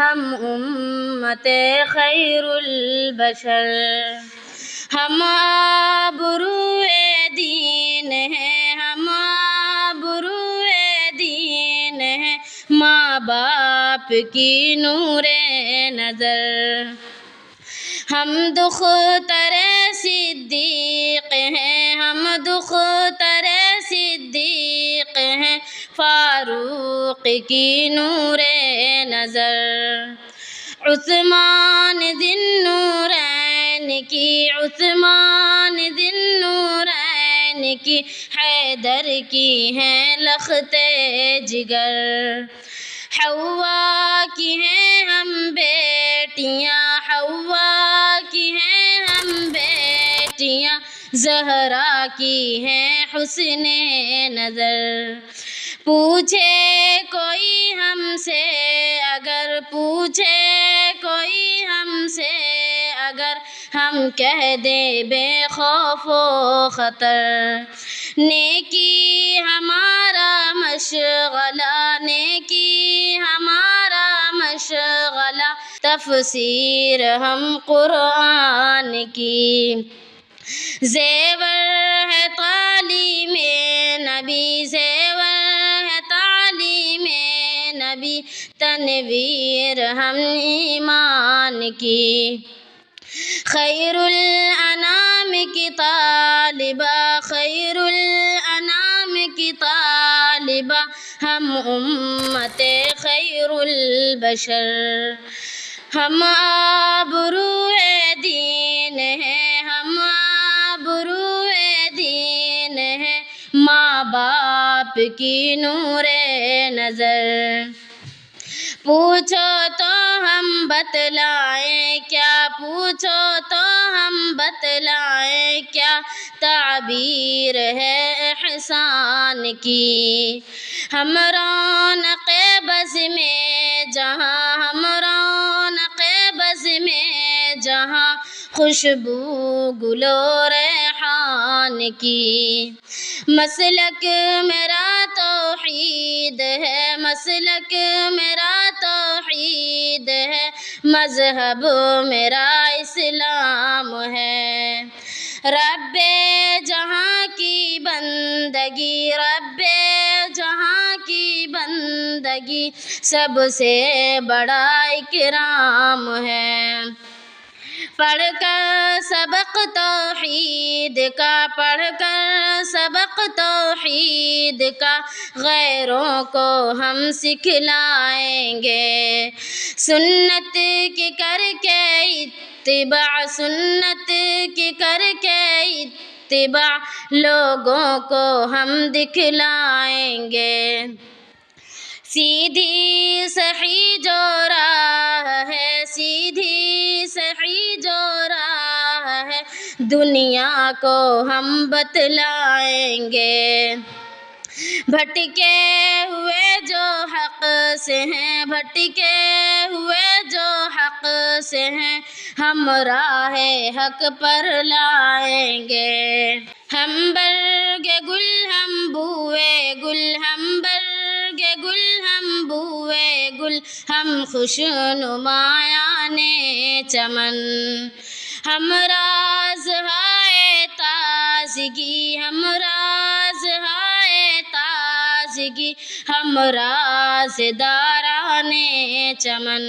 ہم امت خیر البشر، ہم آبروئے دین ہیں، ہم آبروئے دین ہیں، ماں باپ کی نور نظر، ہم دختر صدیق ہیں، ہم دختر صدیق ہیں، فاروق کی نور نظر، عثمان ذی النورین کی، عثمان ذی النورین کی، حیدر کی ہیں لخت جگر، حوا کی ہیں ہم بیٹیاں، حوا کی ہیں ہم بیٹیاں، زہرا کی ہیں حسن نظر، پوچھے کوئی ہم سے اگر، پوچھے کوئی ہم سے اگر، ہم کہہ دیں بے خوف و خطر، نیکی ہمارا مشغلہ، نیکی ہمارا مشغلہ، تفسیر ہم قرآن کی، زیور ہے تعلیم نبی، زیور ہے تعلیم نبی، تنویر ہم ایمان کی، خیر الانام کی طالبہ، خیر الانام کی طالبہ، ہم امت خیر البشر، ہم آبروئے دین ہیں، ہم آبروئے دین ہیں، ماں باپ کی نور نظر، پوچھو تو ہم بتلائیں کیا، پوچھو تو ہم بتلائیں کیا، تعبیر ہے احسان کی، ہم رونق بز میں جہاں، ہم رونق بز میں جہاں، خوشبو گل و ریحان کی، مسلک میرا توحید ہے، مسلک میرا توحید ہے، مذہب میرا اسلام ہے، رب جہاں کی بندگی، رب جہاں کی بندگی، سب سے بڑا اکرام ہے، پڑھ کر سبق توحید کا، پڑھ کر سبق توحید کا، غیروں کو ہم سکھلائیں گے، سنت کی کر کے اتباع، سنت کی کر کے اتباع، لوگوں کو ہم دکھلائیں گے، سیدھی صحیح جو راہ ہے، سیدھی صحیح جو راہ ہے، دنیا کو ہم بتلائیں گے، بھٹکے ہوئے جو حق سے ہیں، بھٹکے ہوئے جو حق سے ہیں، ہم راہ حق پر لائیں گے، ہم برگ گل ہم بوئے گل، ہم برگ گل ہم بوئے گل، ہم خوش نمایان چمن، ہم راز ہائے تازگی، ہم راز ہائے تازگی، ہم راز داران چمن،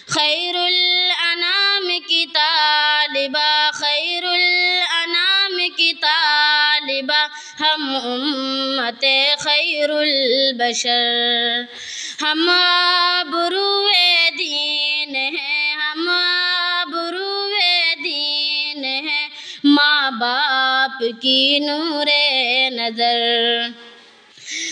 خیر الانام کی طالبہ، خیر الانام کی طالبہ، ہم امت خیر البشر، ہم آبروئے دین ہیں، ہم آبروئے دین ہیں، ماں باپ کی نور نظر،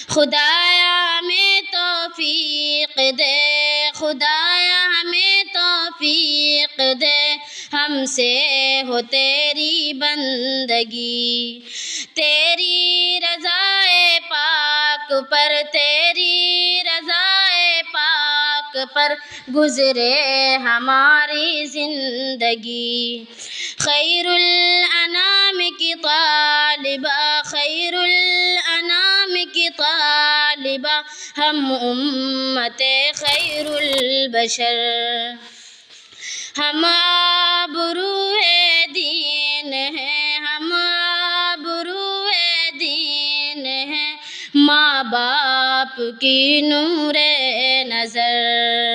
خدایا ہمیں توفیق دے، خدایا ہمیں توفیق دے، ہم سے ہو تیری بندگی، تیری رضائے پاک پر، تیری رضائے پاک پر گزرے ہماری زندگی، خیر الانام کی طالبہ، خیر الانام کی طالبہ، ہم امت خیر البشر، ہم آبروئے دین ہیں، ہم آبروئے دین ہیں، ماں باپ کی نور نظر۔